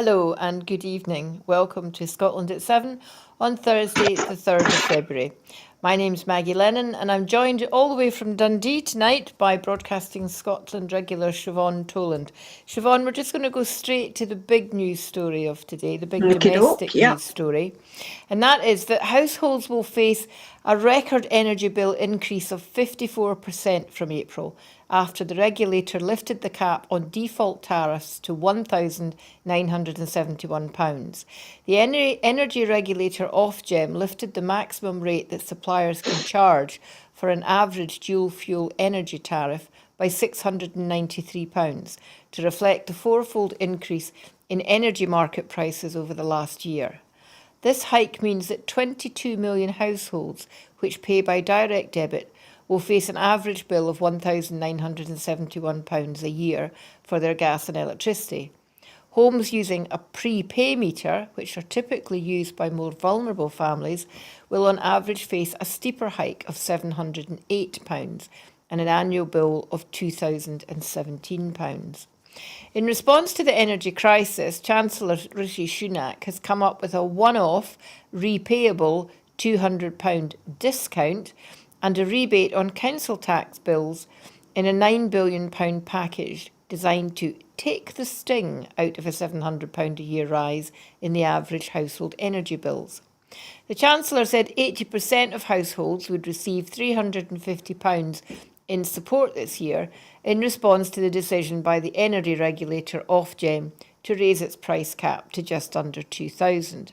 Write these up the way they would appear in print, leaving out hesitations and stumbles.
Hello and good evening. Welcome to Scotland at 7 on Thursday, the 3rd of February. My name's Maggie Lennon, and I'm joined all the way from Dundee tonight by Broadcasting Scotland regular Siobhan Tolland. Siobhan, we're just going to go straight to the big news story of today, the big Okie doke, domestic yeah. news story, and that is that households will face a record energy bill increase of 54% from April after the regulator lifted the cap on default tariffs to £1,971. The energy regulator Ofgem lifted the maximum rate that suppliers can charge for an average dual fuel energy tariff by £693 to reflect the fourfold increase in energy market prices over the last year. This hike means that 22 million households, which pay by direct debit, will face an average bill of £1,971 a year for their gas and electricity. Homes using a prepay meter, which are typically used by more vulnerable families, will on average face a steeper hike of £708 and an annual bill of £2,017. In response to the energy crisis, Chancellor Rishi Sunak has come up with a one-off, repayable £200 discount and a rebate on council tax bills in a £9 billion package designed to take the sting out of a £700 a year rise in the average household energy bills. The Chancellor said 80% of households would receive £350 in support this year in response to the decision by the energy regulator Ofgem to raise its price cap to just under £2,000.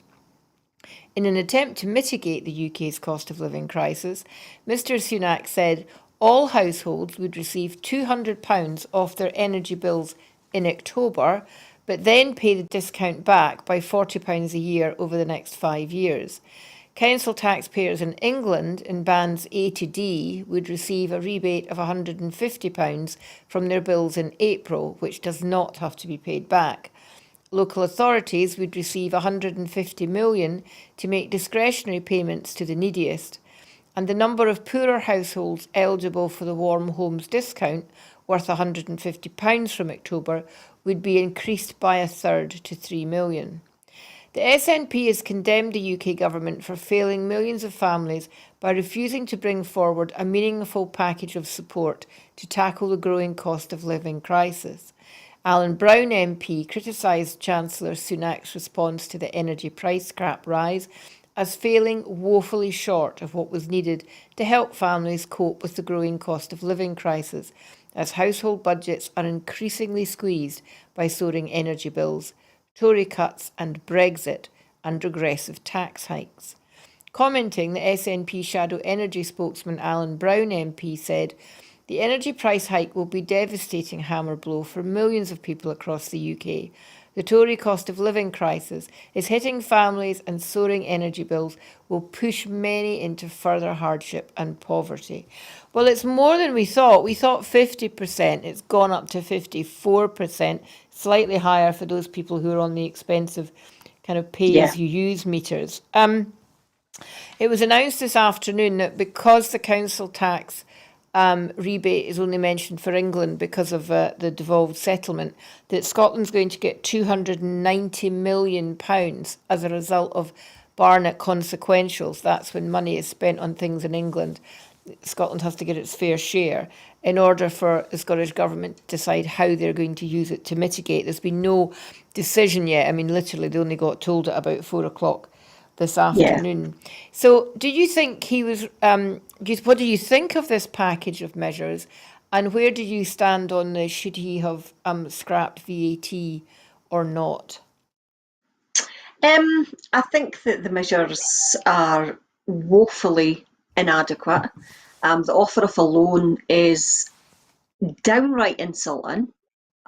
In an attempt to mitigate the UK's cost of living crisis, Mr Sunak said all households would receive £200 off their energy bills in October, but then pay the discount back by £40 a year over the next 5 years. Council taxpayers in England in bands A to D would receive a rebate of £150 from their bills in April, which does not have to be paid back. Local authorities would receive £150 million to make discretionary payments to the neediest, and the number of poorer households eligible for the Warm Homes discount, worth £150 from October, would be increased by a third to 3 million. The SNP has condemned the UK government for failing millions of families by refusing to bring forward a meaningful package of support to tackle the growing cost of living crisis. Alan Brown MP criticised Chancellor Sunak's response to the energy price cap rise as failing woefully short of what was needed to help families cope with the growing cost of living crisis, as household budgets are increasingly squeezed by soaring energy bills, Tory cuts and Brexit, and regressive tax hikes. Commenting, the SNP Shadow Energy spokesman Alan Brown MP said, "The energy price hike will be a devastating hammer blow for millions of people across the UK. The Tory cost of living crisis is hitting families, and soaring energy bills will push many into further hardship and poverty." Well, it's more than we thought. We thought 50%. It's gone up to 54%, slightly higher for those people who are on the expensive kind of pay-as-you-use meters. It was announced this afternoon that because the council tax rebate is only mentioned for England because of the devolved settlement, that Scotland's going to get £290 million as a result of Barnett consequentials. That's when money is spent on things in England. Scotland has to get its fair share in order for the Scottish Government to decide how they're going to use it to mitigate. There's been no decision yet. I mean, literally, they only got told at about 4 o'clock this afternoon. Yeah. So do you think he was, what do you think of this package of measures, and where do you stand on the should he have scrapped VAT or not? I think that the measures are woefully inadequate. The offer of a loan is downright insulting,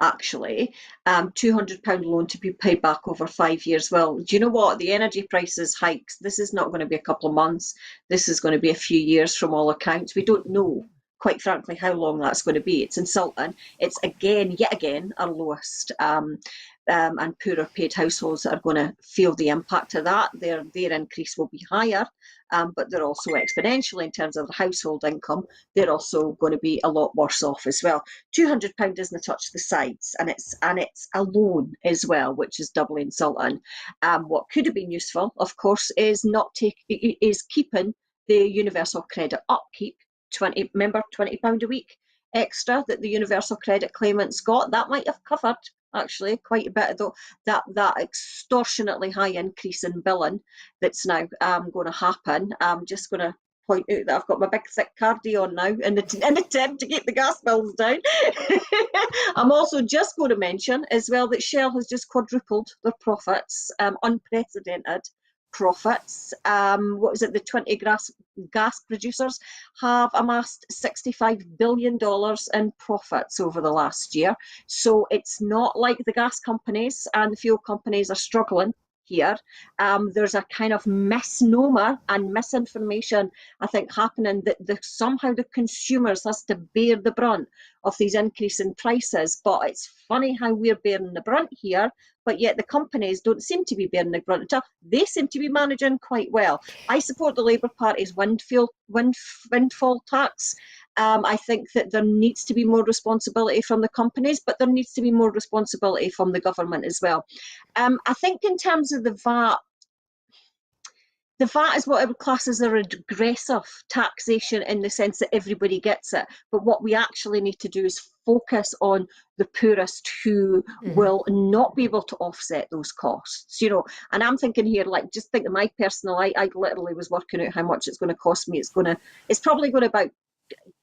actually. £200 loan to be paid back over 5 years. Well, do you know what? The energy prices hikes, this is not going to be a couple of months. This is going to be a few years from all accounts. We don't know, quite frankly, how long that's going to be. It's insulting. It's yet again, our lowest and poorer paid households that are going to feel the impact of that. Their increase will be higher, but they're also exponentially in terms of the household income. They're also going to be a lot worse off as well. £200 doesn't touch the sides, and it's a loan as well, which is doubly insulting. What could have been useful, of course, is keeping the universal credit upkeep. £20 a week extra that the universal credit claimants got. That might have covered actually quite a bit of that extortionately high increase in billing that's now going to happen. I'm just going to point out that I've got my big thick cardi on now in an attempt to keep the gas bills down. I'm also just going to mention as well that Shell has just quadrupled their profits, unprecedented profits. What was it? The 20 gas producers have amassed $65 billion in profits over the last year. So it's not like the gas companies and the fuel companies are struggling here. There's a kind of misnomer and misinformation, I think, happening that somehow the consumers has to bear the brunt of these increasing prices. But it's funny how we're bearing the brunt here, but yet the companies don't seem to be bearing the brunt at all. They seem to be managing quite well. I support the Labour Party's windfall tax. I think that there needs to be more responsibility from the companies, but there needs to be more responsibility from the government as well. I think in terms of the VAT is what I would class as a regressive taxation in the sense that everybody gets it. But what we actually need to do is focus on the poorest who will not be able to offset those costs, And I'm thinking here, like, just think of my personal, I literally was working out how much it's going to cost me. It's probably going to about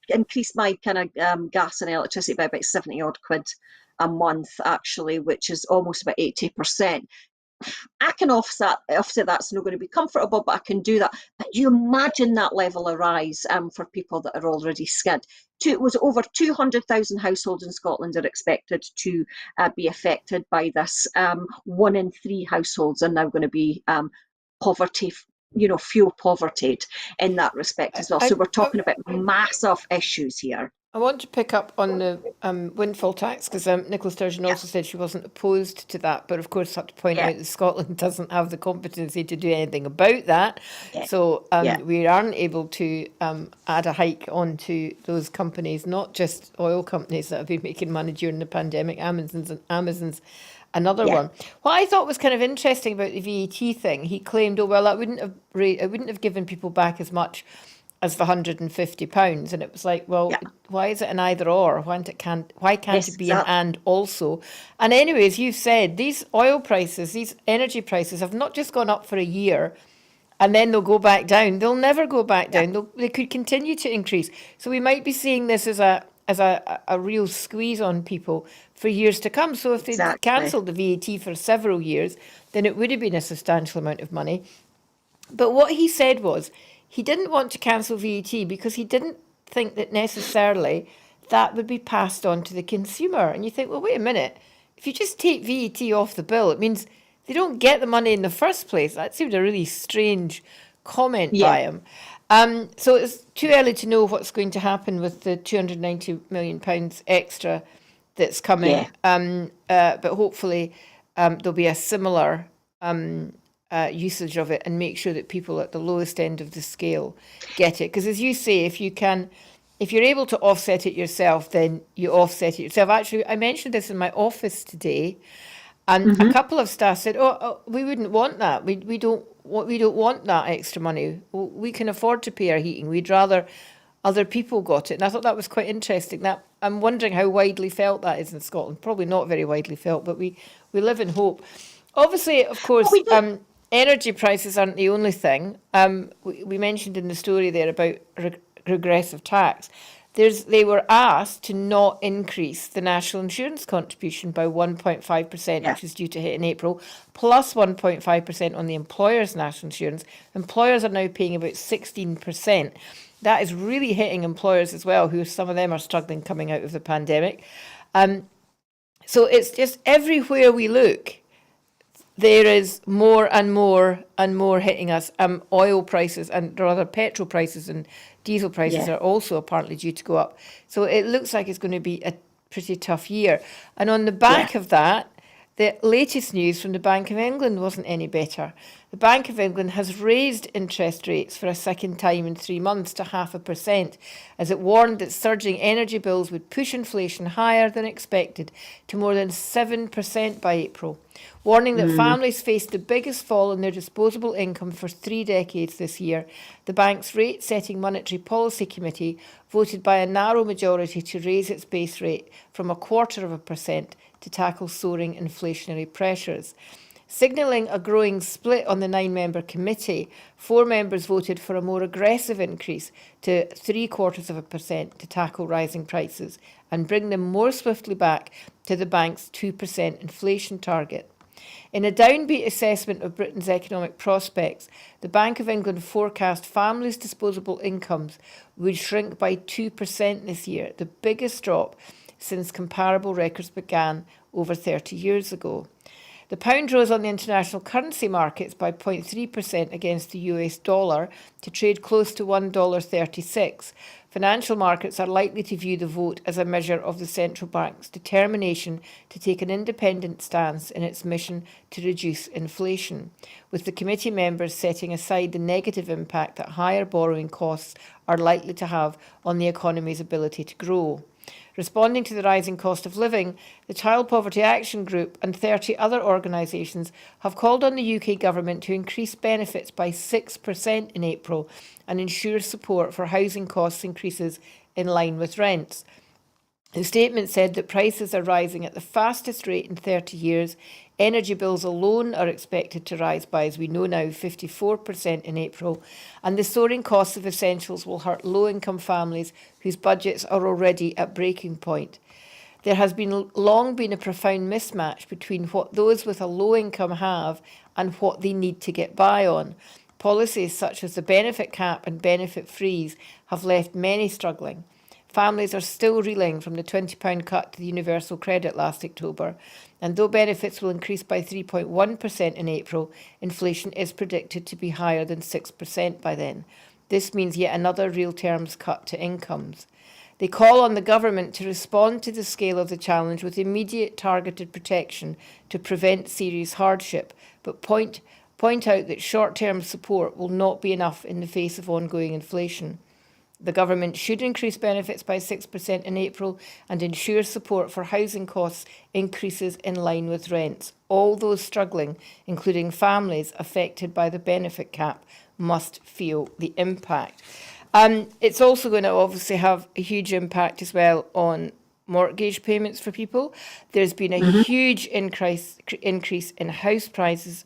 increase my kind of gas and electricity by about 70 odd quid a month, actually, which is almost about 80%. I can offset that's not going to be comfortable, but I can do that. But you imagine that level of rise for people that are already skint. It was over 200,000 households in Scotland are expected to be affected by this. 1 in 3 households are now going to be poverty, fuel poverty in that respect as well. So we're talking about massive issues here. I want to pick up on the windfall tax because Nicola Sturgeon also said she wasn't opposed to that, but of course I have to point out that Scotland doesn't have the competency to do anything about that. So we aren't able to add a hike onto those companies, not just oil companies that have been making money during the pandemic. Amazon's another one. What I thought was kind of interesting about the VAT thing, he claimed, it wouldn't have given people back as much as the £150, and it was like, well, why is it an either or? Why can't it be an and also? And anyways, you've said these oil prices, these energy prices have not just gone up for a year and then they'll go back down. They'll never go back down. They could continue to increase. So we might be seeing this as a real squeeze on people for years to come. So if they cancelled the VAT for several years, then it would have been a substantial amount of money. But what he said was, he didn't want to cancel VAT because he didn't think that necessarily that would be passed on to the consumer. And you think, well, wait a minute. If you just take VAT off the bill, it means they don't get the money in the first place. That seemed a really strange comment by him. So it's too early to know what's going to happen with the £290 million extra that's coming. But hopefully there'll be a similar usage of it and make sure that people at the lowest end of the scale get it. Because as you say, if you're able to offset it yourself, then you offset it yourself. Actually, I mentioned this in my office today, and a couple of staff said, "Oh, we wouldn't want that. We don't want that extra money. We can afford to pay our heating. We'd rather other people got it." And I thought that was quite interesting. That I'm wondering how widely felt that is in Scotland. Probably not very widely felt, but we live in hope. Obviously, of course, energy prices aren't the only thing. We mentioned in the story there about regressive tax. They were asked to not increase the national insurance contribution by 1.5%, which is due to hit in April, plus 1.5% on the employer's national insurance. Employers are now paying about 16%. That is really hitting employers as well, who some of them are struggling coming out of the pandemic. So it's just everywhere we look, there is more and more and more hitting us. Oil prices and rather petrol prices and diesel prices are also apparently due to go up. So it looks like it's going to be a pretty tough year. And on the back of that, The latest news from the Bank of England wasn't any better. The Bank of England has raised interest rates for a second time in 3 months to 0.5%, as it warned that surging energy bills would push inflation higher than expected to more than 7% by April, warning that families faced the biggest fall in their disposable income for 3 decades this year. The bank's rate-setting Monetary Policy Committee voted by a narrow majority to raise its base rate from 0.25% to tackle soaring inflationary pressures. Signalling a growing split on the 9-member committee, 4 members voted for a more aggressive increase to 0.75% to tackle rising prices and bring them more swiftly back to the bank's 2% inflation target. In a downbeat assessment of Britain's economic prospects, the Bank of England forecast families' disposable incomes would shrink by 2% this year, the biggest drop since comparable records began over 30 years ago. The pound rose on the international currency markets by 0.3% against the US dollar to trade close to $1.36. Financial markets are likely to view the vote as a measure of the central bank's determination to take an independent stance in its mission to reduce inflation, with the committee members setting aside the negative impact that higher borrowing costs are likely to have on the economy's ability to grow. Responding to the rising cost of living, the Child Poverty Action Group and 30 other organisations have called on the UK government to increase benefits by 6% in April and ensure support for housing cost increases in line with rents. The statement said that prices are rising at the fastest rate in 30 years. Energy bills alone are expected to rise by, as we know now, 54% in April, and the soaring costs of essentials will hurt low-income families whose budgets are already at breaking point. There has long been a profound mismatch between what those with a low income have and what they need to get by on. Policies such as the benefit cap and benefit freeze have left many struggling. Families are still reeling from the £20 cut to the universal credit last October, and though benefits will increase by 3.1% in April, inflation is predicted to be higher than 6% by then. This means yet another real terms cut to incomes. They call on the government to respond to the scale of the challenge with immediate targeted protection to prevent serious hardship, but point out that short-term support will not be enough in the face of ongoing inflation. The government should increase benefits by 6% in April and ensure support for housing costs increases in line with rents. All those struggling, including families affected by the benefit cap, must feel the impact. It's also going to obviously have a huge impact as well on mortgage payments for people. There's been a huge increase in house prices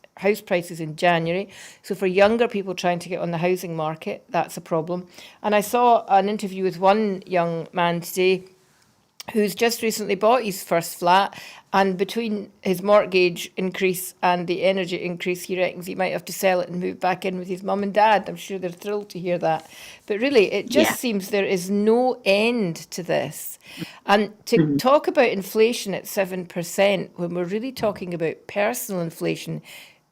in January. So for younger people trying to get on the housing market, that's a problem. And I saw an interview with one young man today who's just recently bought his first flat, and between his mortgage increase and the energy increase, he reckons he might have to sell it and move back in with his mum and dad. I'm sure they're thrilled to hear that. But really, it just seems there is no end to this. And to talk about inflation at 7%, when we're really talking about personal inflation,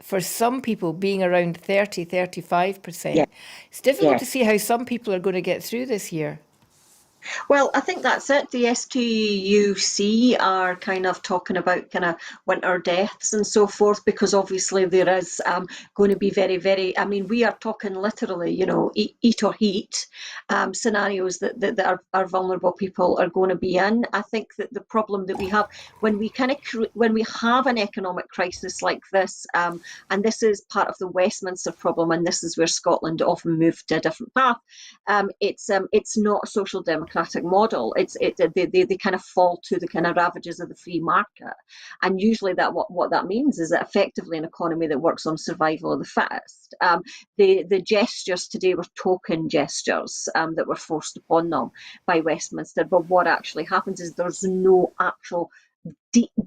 for some people being around 30, 35%, it's difficult to see how some people are going to get through this year. Well, I think that's it. The STUC are kind of talking about kind of winter deaths and so forth, because obviously there is going to be very, I mean, we are talking literally, you know, eat or heat scenarios that our vulnerable people are going to be in. I think that the problem that we have when we when we have an economic crisis like this, and this is part of the Westminster problem, and this is where Scotland often moved to a different path. It's not a social democratic model. They kind of fall to the kind of ravages of the free market, and usually what that means is that effectively an economy that works on survival of the fittest. The gestures today were token gestures that were forced upon them by Westminster, but what actually happens is there's no actual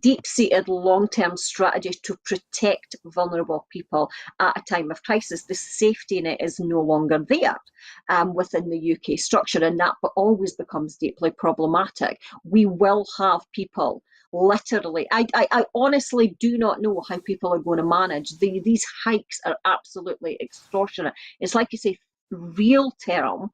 deep-seated long-term strategy to protect vulnerable people at a time of crisis. The safety net is no longer there within the UK structure, and that always becomes deeply problematic. We will have people literally, I honestly do not know how people are going to manage. These hikes are absolutely extortionate. It's like you say, real term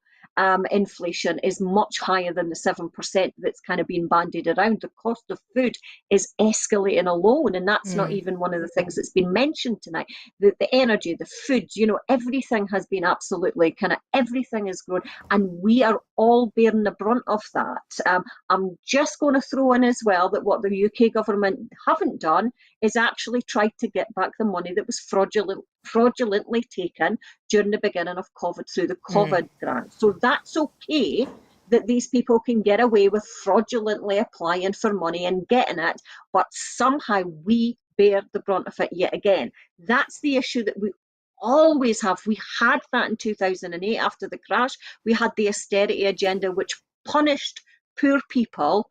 inflation is much higher than the 7% that's kind of been bandied around. The cost of food is escalating alone, and that's not even one of the things that's been mentioned tonight. The energy, the food, everything has been absolutely everything is grown, and we are all bearing the brunt of that. I'm just going to throw in as well that what the UK government haven't done is actually tried to get back the money that was fraudulently taken during the beginning of COVID through the COVID grant. So that's okay that these people can get away with fraudulently applying for money and getting it, but somehow we bear the brunt of it yet again. That's the issue that we always have. We had that in 2008 after the crash. We had the austerity agenda, which punished poor people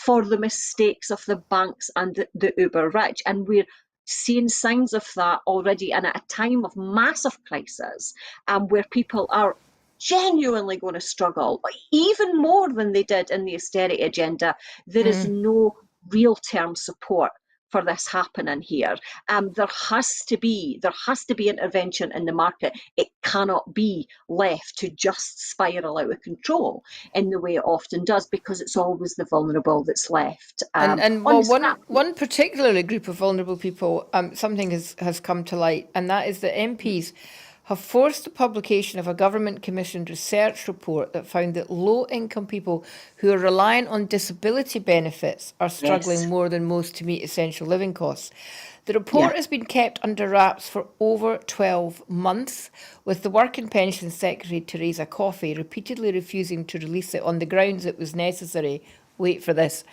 for the mistakes of the banks and the uber rich. And we're seeing signs of that already, and at a time of massive crisis, where people are genuinely going to struggle, even more than they did in the austerity agenda. There is no real term support for this happening here. There has to be intervention in the market. It cannot be left to just spiral out of control in the way it often does, because it's always the vulnerable that's left. And well, one particularly group of vulnerable people, something has come to light, and that is that MPs have forced the publication of a government-commissioned research report that found that low-income people who are reliant on disability benefits are struggling more than most to meet essential living costs. The report has been kept under wraps for over 12 months, with the Work and Pensions Secretary, Theresa Coffey, repeatedly refusing to release it on the grounds it was necessary, wait for this,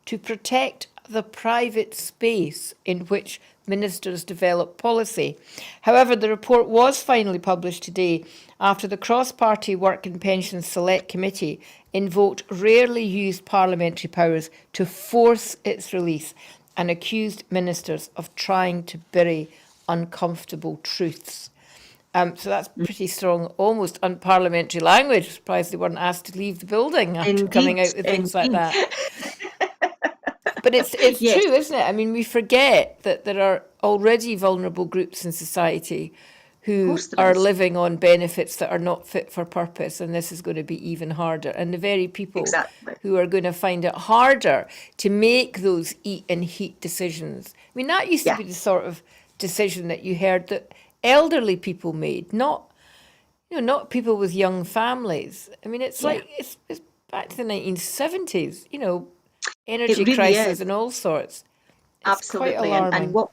to protect the private space in which ministers develop policy. However, the report was finally published today after the cross-party Work and Pensions Select Committee invoked rarely used parliamentary powers to force its release and accused ministers of trying to bury uncomfortable truths. So that's pretty strong, almost unparliamentary language. Surprised they weren't asked to leave the building after coming out with things like that. But it's true, isn't it? I mean, we forget that there are already vulnerable groups in society who are living on benefits that are not fit for purpose, and this is going to be even harder. And the very people who are going to find it harder to make those eat and heat decisions. I mean, that used to be the sort of decision that you heard that elderly people made, not people with young families. I mean, it's like it's back to the 1970s, energy crisis and all sorts. It's absolutely quite alarming. And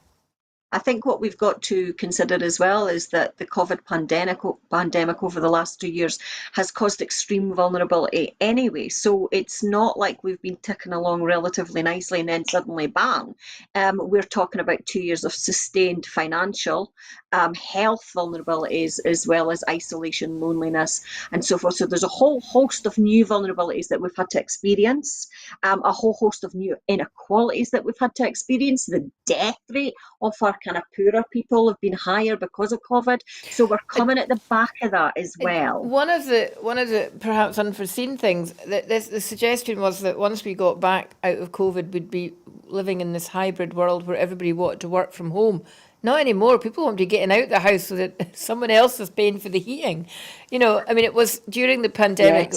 I think what we've got to consider as well is that the COVID pandemic over the last 2 years has caused extreme vulnerability anyway. So it's not like we've been ticking along relatively nicely and then suddenly bang. We're talking about 2 years of sustained financial, health vulnerabilities, as well as isolation, loneliness, and so forth. So there's a whole host of new vulnerabilities that we've had to experience, a whole host of new inequalities that we've had to experience. The death rate of our kind of poorer people have been higher because of COVID. So we're coming at the back of that as well. One of the perhaps unforeseen things, the suggestion was that once we got back out of COVID, we'd be living in this hybrid world where everybody wanted to work from home. Not anymore. People want to be getting out of the house so that someone else is paying for the heating. I mean, it was during the pandemic,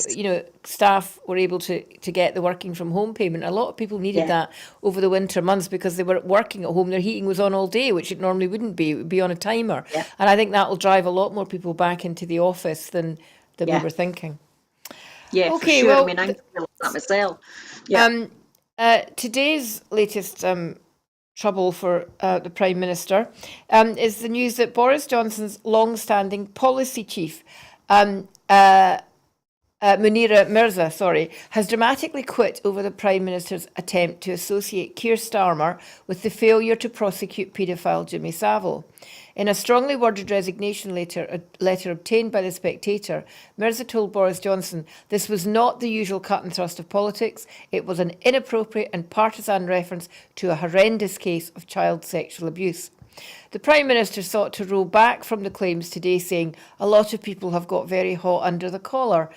staff were able to get the working from home payment. A lot of people needed that over the winter months because they were working at home. Their heating was on all day, which it normally wouldn't be. It would be on a timer. Yeah. And I think that will drive a lot more people back into the office than we were thinking. Yeah, okay, for sure. Well, I mean, I'm feeling that myself. Yeah. Today's latest trouble for the Prime Minister is the news that Boris Johnson's long-standing policy chief, Munira Mirza, has dramatically quit over the Prime Minister's attempt to associate Keir Starmer with the failure to prosecute paedophile Jimmy Savile. In a strongly worded resignation letter obtained by The Spectator, Mirza told Boris Johnson this was not the usual cut and thrust of politics. It was an inappropriate and partisan reference to a horrendous case of child sexual abuse. The Prime Minister sought to roll back from the claims today, saying a lot of people have got very hot under the collar.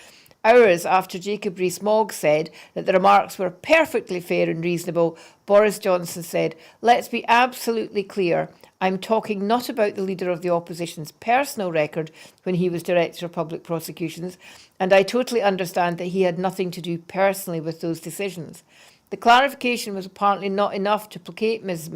Hours after Jacob Rees-Mogg said that the remarks were perfectly fair and reasonable, Boris Johnson said, "Let's be absolutely clear. I'm talking not about the Leader of the Opposition's personal record when he was Director of Public Prosecutions, and I totally understand that he had nothing to do personally with those decisions." The clarification was apparently not enough to placate Miss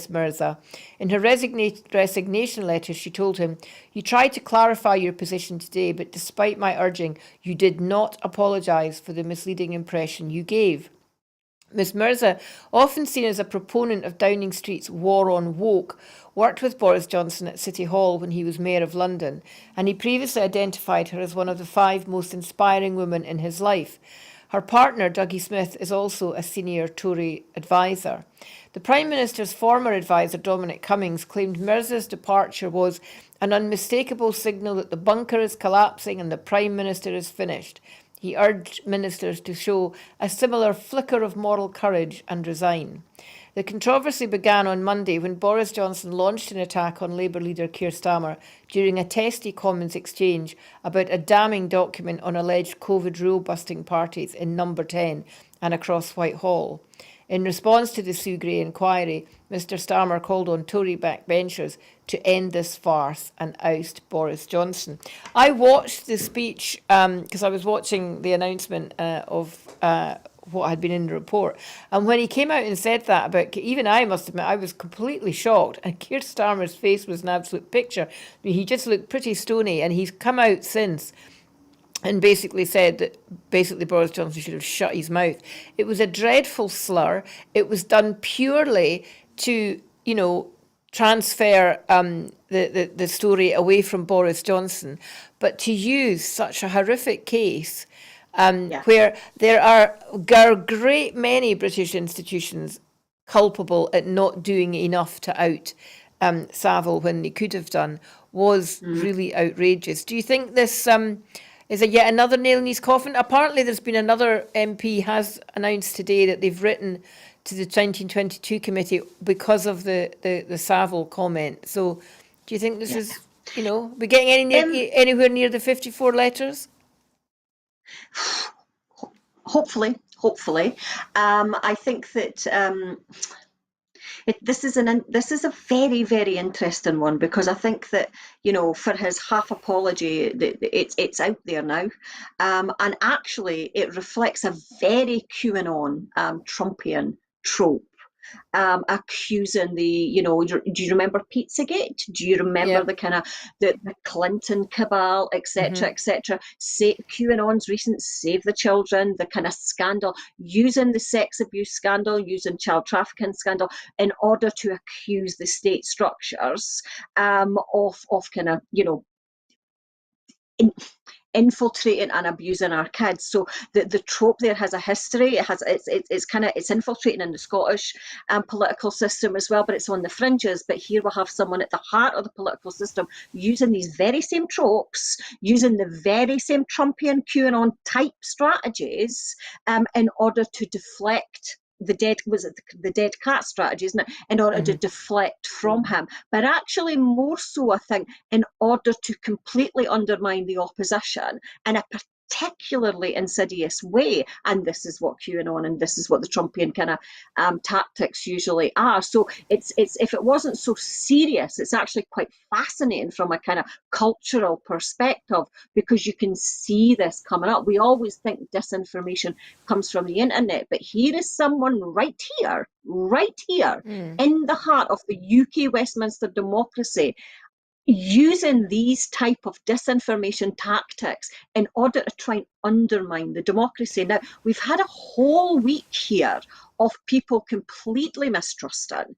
Mirza. In her resignation letter, she told him, "You tried to clarify your position today, but despite my urging, you did not apologise for the misleading impression you gave." Miss Mirza, often seen as a proponent of Downing Street's war on woke, worked with Boris Johnson at City Hall when he was Mayor of London, and he previously identified her as one of the 5 most inspiring women in his life. Her partner, Dougie Smith, is also a senior Tory advisor. The Prime Minister's former advisor, Dominic Cummings, claimed Mirza's departure was an unmistakable signal that the bunker is collapsing and the Prime Minister is finished. He urged ministers to show a similar flicker of moral courage and resign. The controversy began on Monday when Boris Johnson launched an attack on Labour leader Keir Starmer during a testy Commons exchange about a damning document on alleged COVID rule-busting parties in Number 10 and across Whitehall. In response to the Sue Gray inquiry, Mr Starmer called on Tory backbenchers to end this farce and oust Boris Johnson. I watched the speech because I was watching the announcement of what had been in the report. And when he came out and said that about, even I must admit, I was completely shocked. And Keir Starmer's face was an absolute picture. I mean, he just looked pretty stony, and he's come out since and basically said that basically Boris Johnson should have shut his mouth. It was a dreadful slur. It was done purely to, transfer the story away from Boris Johnson. But to use such a horrific case where there are a great many British institutions culpable at not doing enough to out Savile when they could have done, was really outrageous. Do you think this is yet another nail in his coffin? Apparently there's been another MP has announced today that they've written to the 1922 committee because of the Savile comment. So do you think this is, we getting anywhere near the 54 letters? Hopefully. I think that this is a very, very interesting one, because I think that, for his half apology, it's out there now, and actually it reflects a very QAnon Trumpian trope. Accusing do you remember Pizzagate? Do you remember the kind of the Clinton cabal, etc., etc.? QAnon's recent Save the Children, the kind of scandal, using the sex abuse scandal, using child trafficking scandal, in order to accuse the state structures of kind of infiltrating and abusing our kids. So the trope there has a history. It's infiltrating in the Scottish political system as well, but it's on the fringes. But here we have someone at the heart of the political system using these very same tropes, using the very same Trumpian QAnon type strategies in order to deflect the dead cat strategy, isn't it? In order to deflect from him, but actually more so, I think, in order to completely undermine the opposition in a particularly insidious way. And this is what QAnon and this is what the Trumpian kind of tactics usually are. So it's if it wasn't so serious, it's actually quite fascinating from a kind of cultural perspective, because you can see this coming up. We always think disinformation comes from the internet, but here is someone right here in the heart of the UK Westminster democracy, using these type of disinformation tactics in order to try and undermine the democracy. Now, we've had a whole week here of people completely mistrusting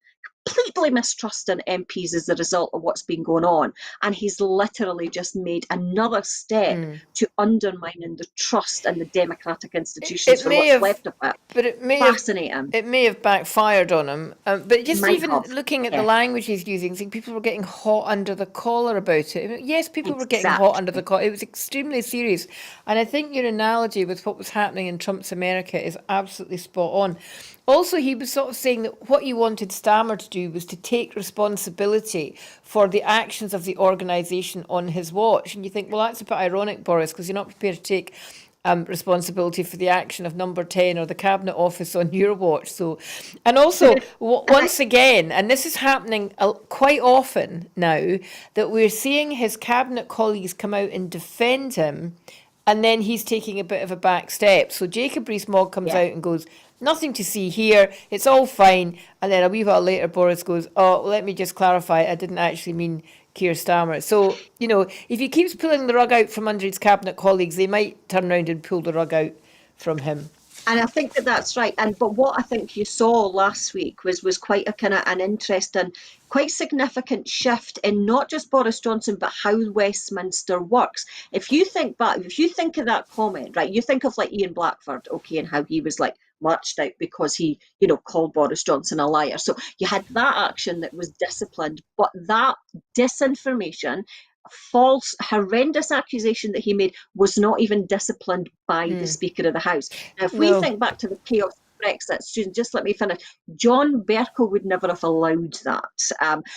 MPs as a result of what's been going on. And he's literally just made another step to undermining the trust and the democratic institutions for what's left of it. But it may have backfired on him. But just looking at the language he's using, people were getting hot under the collar about it. Yes, people were getting hot under the collar. It was extremely serious. And I think your analogy with what was happening in Trump's America is absolutely spot on. Also, he was sort of saying that what he wanted Starmer to do was to take responsibility for the actions of the organisation on his watch. And you think, well, that's a bit ironic, Boris, because you're not prepared to take responsibility for the action of number 10 or the cabinet office on your watch. So, and also once again, and this is happening quite often now, that we're seeing his cabinet colleagues come out and defend him, and then he's taking a bit of a back step. So Jacob Rees-Mogg comes Yeah. out and goes, nothing to see here, it's all fine. And then a wee while later, Boris goes, oh, let me just clarify, I didn't actually mean Keir Starmer. So, if he keeps pulling the rug out from under his cabinet colleagues, they might turn around and pull the rug out from him. And I think that that's right. But what I think you saw last week was quite a kind of an interesting, quite significant shift in not just Boris Johnson, but how Westminster works. If you think back, if you think of that comment, right, you think of like Ian Blackford, okay, and how he was like marched out because he, called Boris Johnson a liar. So you had that action that was disciplined, but that disinformation, false, horrendous accusation that he made was not even disciplined by the Speaker of the House. Now, if we No. think back to the chaos of Brexit, Susan, just let me finish. John Bercow would never have allowed that.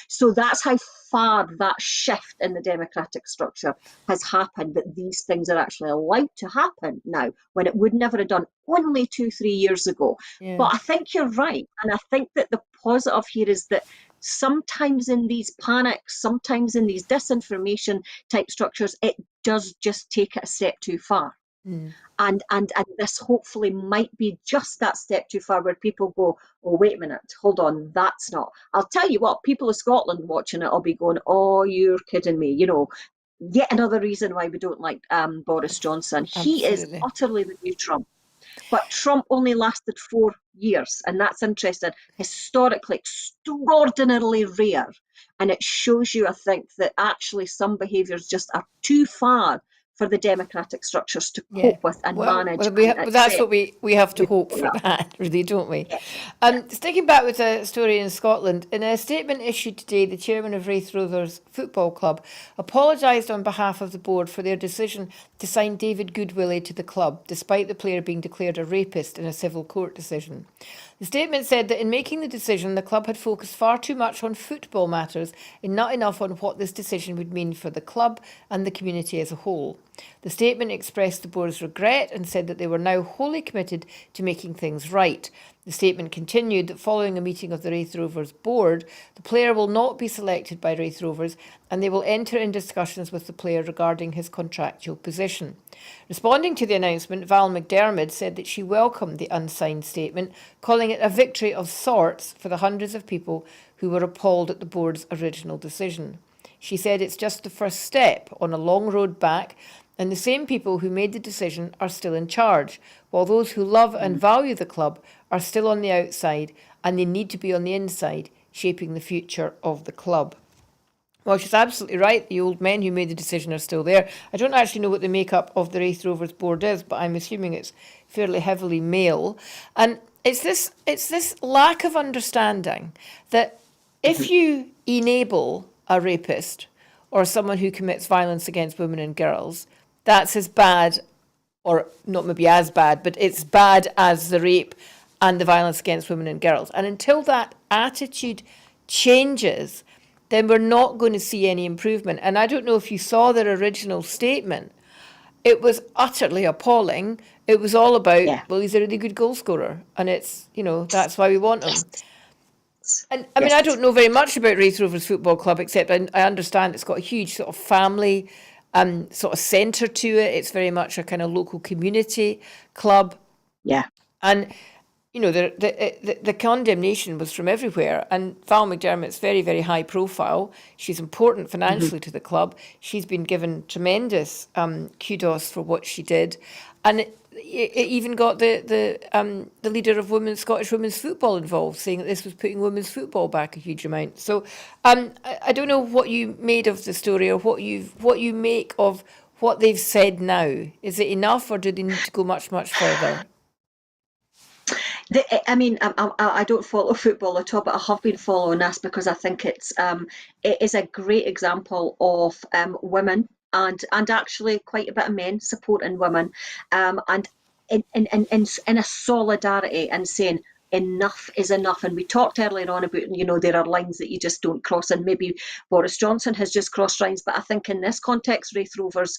So that's how far that shift in the democratic structure has happened, that these things are actually allowed to happen now, when it would never have done only 2-3 years ago. Yeah. But I think you're right. And I think that the positive here is that sometimes in these panics, sometimes in these disinformation type structures, it does just take it a step too far. And this hopefully might be just that step too far, where people go, oh, wait a minute, hold on, that's not. I'll tell you what, people of Scotland watching it will be going, oh, you're kidding me. Yet another reason why we don't like Boris Johnson. He is Absolutely. utterly the new Trump. But Trump only lasted 4 years, and that's interesting, historically extraordinarily rare. And it shows you, I think, that actually some behaviours just are too far for the democratic structures to cope with and manage and that's accept. what we have to hope for that, really, don't we? Sticking back with a story in Scotland, in a statement issued today, the chairman of Raith Rovers Football Club apologised on behalf of the board for their decision to sign David Goodwillie to the club, despite the player being declared a rapist in a civil court decision. The statement said that in making the decision, the club had focused far too much on football matters and not enough on what this decision would mean for the club and the community as a whole. The statement expressed the board's regret and said that they were now wholly committed to making things right. The statement continued that following a meeting of the Raith Rovers board, the player will not be selected by Raith Rovers and they will enter in discussions with the player regarding his contractual position. Responding to the announcement, Val McDermott said that she welcomed the unsigned statement, calling it a victory of sorts for the hundreds of people who were appalled at the board's original decision. She said it's just the first step on a long road back, and the same people who made the decision are still in charge, while those who love and value the club are still on the outside, and they need to be on the inside, shaping the future of the club. Well, she's absolutely right. The old men who made the decision are still there. I don't actually know what the makeup of the Raith Rovers board is, but I'm assuming it's fairly heavily male. And it's this lack of understanding that if you enable a rapist or someone who commits violence against women and girls, that's as bad, or not maybe as bad, but it's bad as the rape and the violence against women and girls. And until that attitude changes, then we're not going to see any improvement. And I don't know if you saw their original statement. It was utterly appalling. It was all about, well, he's a really good goal scorer, and it's, that's why we want him. And I mean, I don't know very much about Raith Rovers Football Club, except I understand it's got a huge sort of family sort of centre to it. It's very much a kind of local community club. Yeah. And the condemnation was from everywhere. And Val McDermott's very, very high profile. She's important financially to the club. She's been given tremendous kudos for what she did. And it even got the leader of Scottish women's football involved, saying that this was putting women's football back a huge amount. So I don't know what you made of the story, or what you make of what they've said now. Is it enough, or do they need to go much, much further? I don't follow football at all, but I have been following this because I think it is a great example of women and actually quite a bit of men supporting women, and in a solidarity and saying, enough is enough. And we talked earlier on about, there are lines that you just don't cross, and maybe Boris Johnson has just crossed lines. But I think in this context, Raith Rovers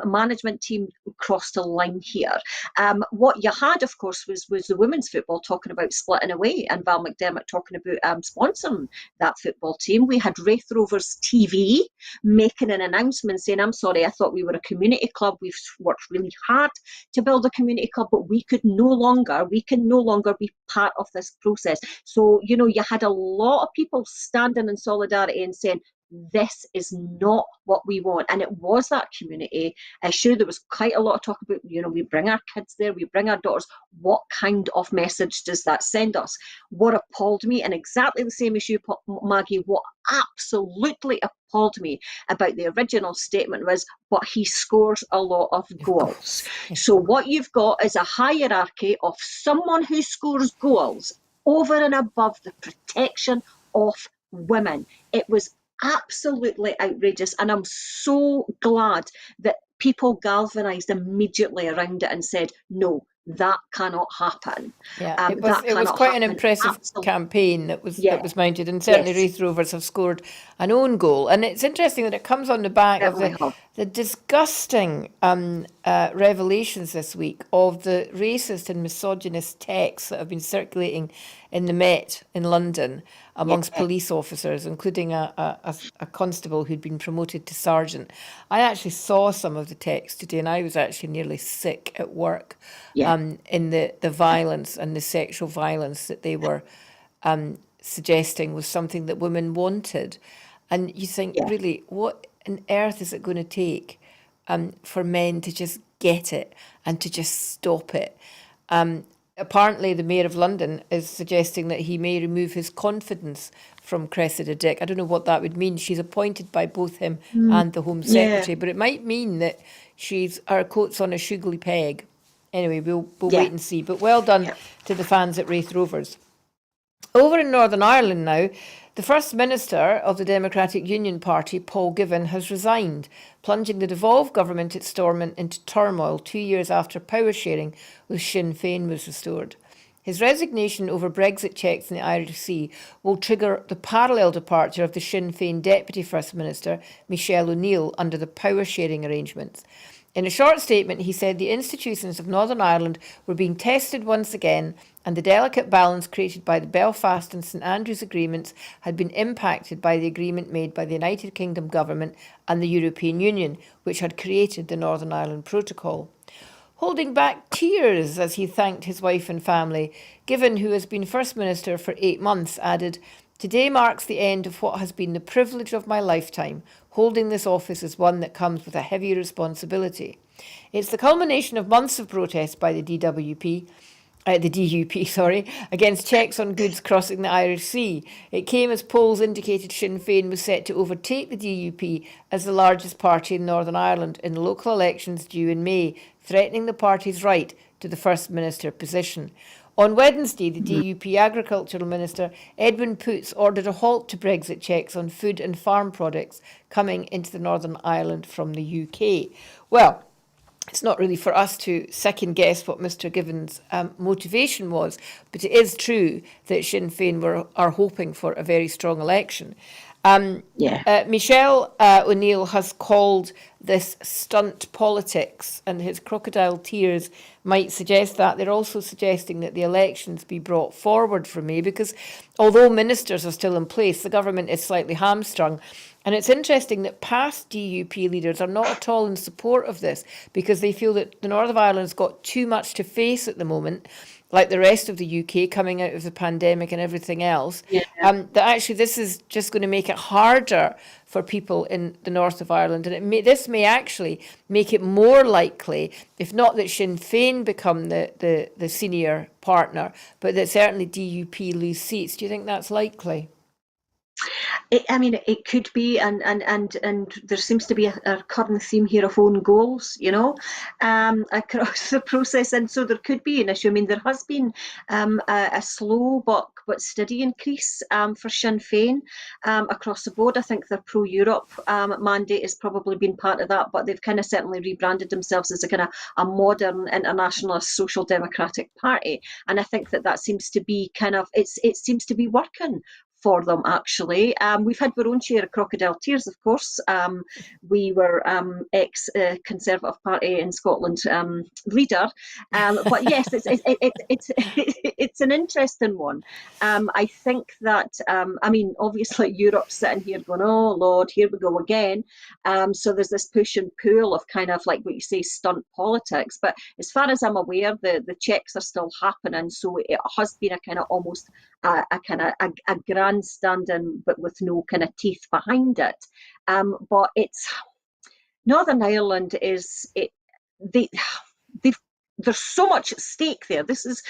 management team crossed a line here. What you had, of course, was the women's football talking about splitting away, and Val McDermott talking about sponsoring that football team. We had Raith Rovers TV making an announcement saying, I'm sorry, I thought we were a community club. We've worked really hard to build a community club, but we can no longer be part of this process. So, you had a lot of people standing in solidarity and saying, this is not what we want. And it was that community issue. There was quite a lot of talk about, we bring our kids there, we bring our daughters. What kind of message does that send us? What appalled me, and exactly the same issue, Maggie, what absolutely appalled me about the original statement was, but he scores a lot of goals. So what you've got is a hierarchy of someone who scores goals over and above the protection of women. It was absolutely outrageous, and I'm so glad that people galvanised immediately around it and said, no, that cannot happen. Yeah, it was quite an impressive campaign that was mounted, and certainly Raith Rovers have scored an own goal. And it's interesting that it comes on the back of the disgusting revelations this week of the racist and misogynist texts that have been circulating in the Met in London amongst police officers, including a constable who'd been promoted to sergeant. I actually saw some of the texts today, and I was actually nearly sick at work in the violence and the sexual violence that they were suggesting was something that women wanted. And you think, really, what on earth is it going to take for men to just get it and to just stop it? Apparently, the Mayor of London is suggesting that he may remove his confidence from Cressida Dick. I don't know what that would mean. She's appointed by both him and the Home Secretary, but it might mean that her coat's on a sugly peg. Anyway, we'll wait and see. But well done to the fans at Raith Rovers. Over in Northern Ireland now, the First Minister of the Democratic Union Party, Paul Givan, has resigned, plunging the devolved government at Stormont into turmoil 2 years after power sharing with Sinn Féin was restored. His resignation over Brexit checks in the Irish Sea will trigger the parallel departure of the Sinn Féin Deputy First Minister, Michelle O'Neill, under the power sharing arrangements. In a short statement, he said the institutions of Northern Ireland were being tested once again, and the delicate balance created by the Belfast and St Andrews agreements had been impacted by the agreement made by the United Kingdom government and the European Union, which had created the Northern Ireland Protocol. Holding back tears as he thanked his wife and family, Givan, who has been First Minister for 8 months, added, "Today marks the end of what has been the privilege of my lifetime. Holding this office is one that comes with a heavy responsibility. It's the culmination of months of protest by the DUP, against checks on goods crossing the Irish Sea. It came as polls indicated Sinn Féin was set to overtake the DUP as the largest party in Northern Ireland in local elections due in May, threatening the party's right to the First Minister position. On Wednesday, the DUP Agricultural Minister, Edwin Poots, ordered a halt to Brexit checks on food and farm products coming into the Northern Ireland from the UK. Well, it's not really for us to second guess what Mr Givan's motivation was, but it is true that Sinn Féin are hoping for a very strong election. Michelle O'Neill has called this stunt politics, and his crocodile tears might suggest that. They're also suggesting that the elections be brought forward from May, because although ministers are still in place, the government is slightly hamstrung. And it's interesting that past DUP leaders are not at all in support of this, because they feel that the North of Ireland's got too much to face at the moment, like the rest of the UK coming out of the pandemic and everything else, that actually this is just going to make it harder for people in the north of Ireland. And this may actually make it more likely, if not that Sinn Féin become the senior partner, but that certainly DUP lose seats. Do you think that's likely? It could be, and there seems to be a current theme here of own goals, across the process, and so there could be an issue. There has been a slow but about steady increase for Sinn Féin across the board. I think their pro-Europe mandate has probably been part of that, but they've kind of certainly rebranded themselves as a kind of a modern internationalist social democratic party. And I think that seems to be it seems to be working for them, actually. We've had our own share of crocodile tears, of course. We were ex-Conservative Party in Scotland leader. But yes, it's an interesting one. I think that, obviously Europe's sitting here going, oh, Lord, here we go again. So there's this push and pull of kind of like what you say, stunt politics. But as far as I'm aware, the checks are still happening. So it has been a kind of almost a grandstanding, but with no kind of teeth behind it. But it's Northern Ireland there's so much at stake there. This is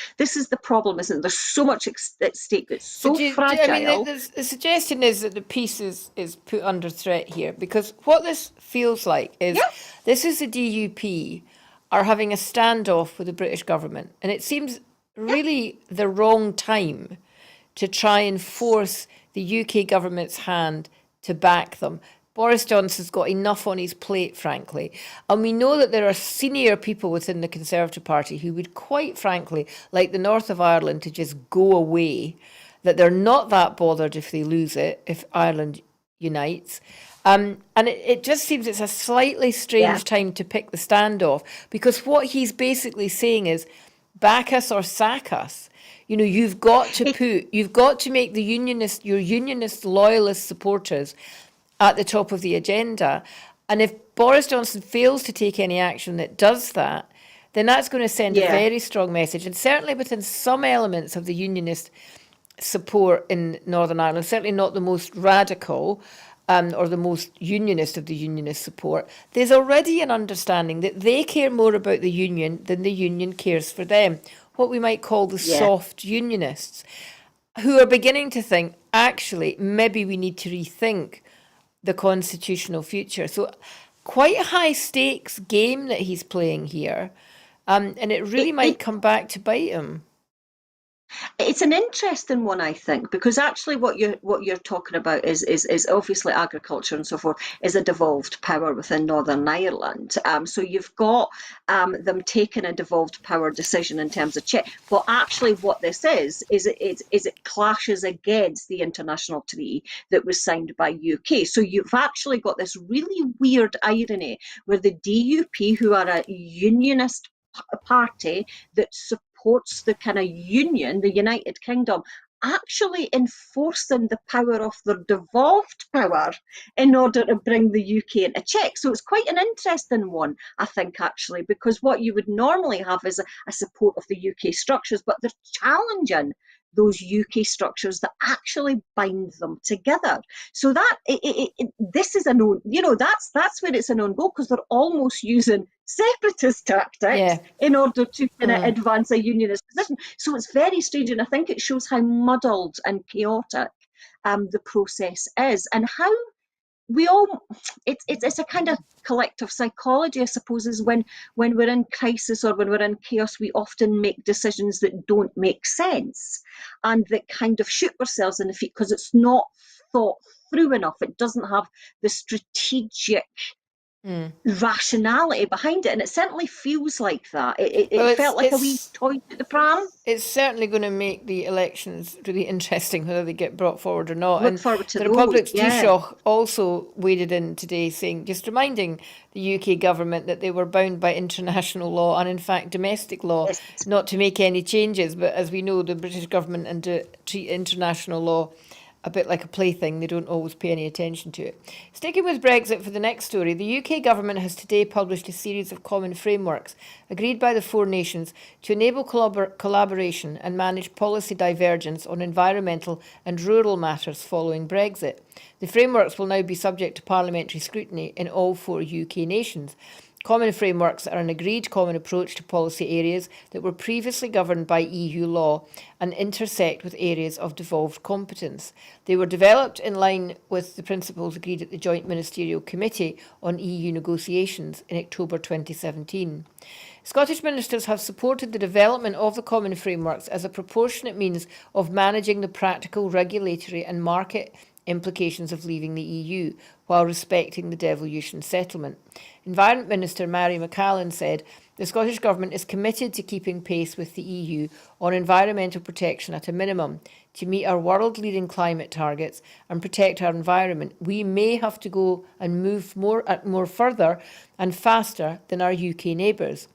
the problem, isn't it? There's so much at stake. It's so fragile. The suggestion is that the peace is put under threat here, because what this feels like is this is the DUP are having a standoff with the British government, and it seems really the wrong time to try and force the UK government's hand to back them. Boris Johnson's got enough on his plate, frankly. And we know that there are senior people within the Conservative Party who would quite frankly like the north of Ireland to just go away, that they're not that bothered if they lose it, if Ireland unites. And it just seems it's a slightly strange time to pick the standoff, because what he's basically saying is back us or sack us. You know, you've got to make your unionist loyalist supporters at the top of the agenda. And if Boris Johnson fails to take any action that does that, then that's going to send a very strong message. And certainly within some elements of the unionist support in Northern Ireland, certainly not the most radical or the most unionist of the unionist support, there's already an understanding that they care more about the union than the union cares for them. What we might call the soft unionists, who are beginning to think, actually, maybe we need to rethink the constitutional future. So quite a high stakes game that he's playing here. And it really might come back to bite him. It's an interesting one, I think, because actually what you're talking about is obviously agriculture and so forth is a devolved power within Northern Ireland. So you've got them taking a devolved power decision in terms of check. But actually what this is it clashes against the international treaty that was signed by UK. So you've actually got this really weird irony where the DUP, who are a unionist party that supports the kind of union, the United Kingdom, actually enforcing the power of their devolved power in order to bring the UK into check. So it's quite an interesting one, I think, actually, because what you would normally have is a support of the UK structures, but they're challenging those UK structures that actually bind them together. So that this is a known, that's where it's a known goal, because they're almost using separatist tactics in order to kind of advance a unionist position. So it's very strange, and I think it shows how muddled and chaotic the process is, and how it's a kind of collective psychology, I suppose, is when we're in crisis or when we're in chaos, we often make decisions that don't make sense and that kind of shoot ourselves in the feet because it's not thought through enough. It doesn't have the strategic rationality behind it, and it certainly feels like that. It felt like a wee toy to the pram. It's certainly going to make the elections really interesting, whether they get brought forward or not. Look forward to the Republic's Taoiseach also waded in today, just reminding the UK government that they were bound by international law and, in fact, domestic law, not to make any changes. But as we know, the British government treat international law a bit like a plaything. They don't always pay any attention to it. Sticking with Brexit for the next story, the UK government has today published a series of common frameworks agreed by the four nations to enable collaboration and manage policy divergence on environmental and rural matters following Brexit. The frameworks will now be subject to parliamentary scrutiny in all four UK nations. Common frameworks are an agreed common approach to policy areas that were previously governed by EU law and intersect with areas of devolved competence. They were developed in line with the principles agreed at the Joint Ministerial Committee on EU negotiations in October 2017. Scottish ministers have supported the development of the common frameworks as a proportionate means of managing the practical regulatory and market implications of leaving the EU while respecting the devolution settlement. Environment Minister Mary McCallan said, "The Scottish Government is committed to keeping pace with the EU on environmental protection at a minimum. To meet our world-leading climate targets and protect our environment, we may have to go and move more further and faster than our UK neighbours.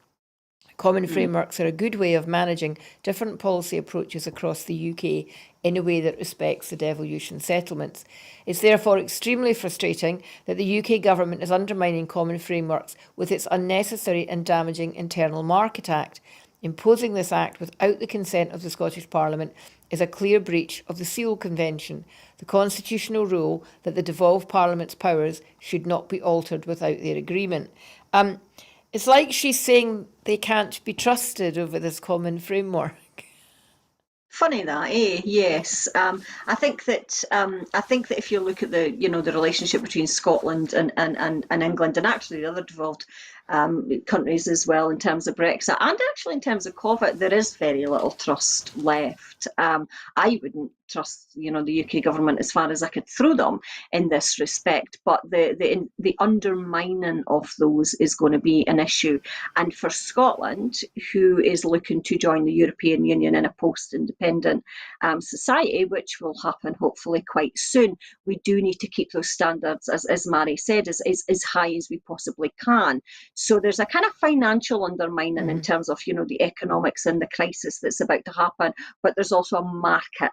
Common frameworks are a good way of managing different policy approaches across the UK in a way that respects the devolution settlements. It's therefore extremely frustrating that the UK government is undermining common frameworks with its unnecessary and damaging Internal Market Act. Imposing this act without the consent of the Scottish Parliament is a clear breach of the Seal Convention, the constitutional rule that the devolved Parliament's powers should not be altered without their agreement." It's like she's saying they can't be trusted over this common framework. Funny that, eh? Yes. I think that if you look at the the relationship between Scotland and England, and actually the other devolved countries as well, in terms of Brexit and actually in terms of COVID, there is very little trust left. I wouldn't trust the UK government as far as I could throw them in this respect, but the undermining of those is going to be an issue. And for Scotland, who is looking to join the European Union in a post-independent society, which will happen hopefully quite soon, we do need to keep those standards, as Mary said, as high as we possibly can. So there's a kind of financial undermining in terms of the economics and the crisis that's about to happen, but there's also a market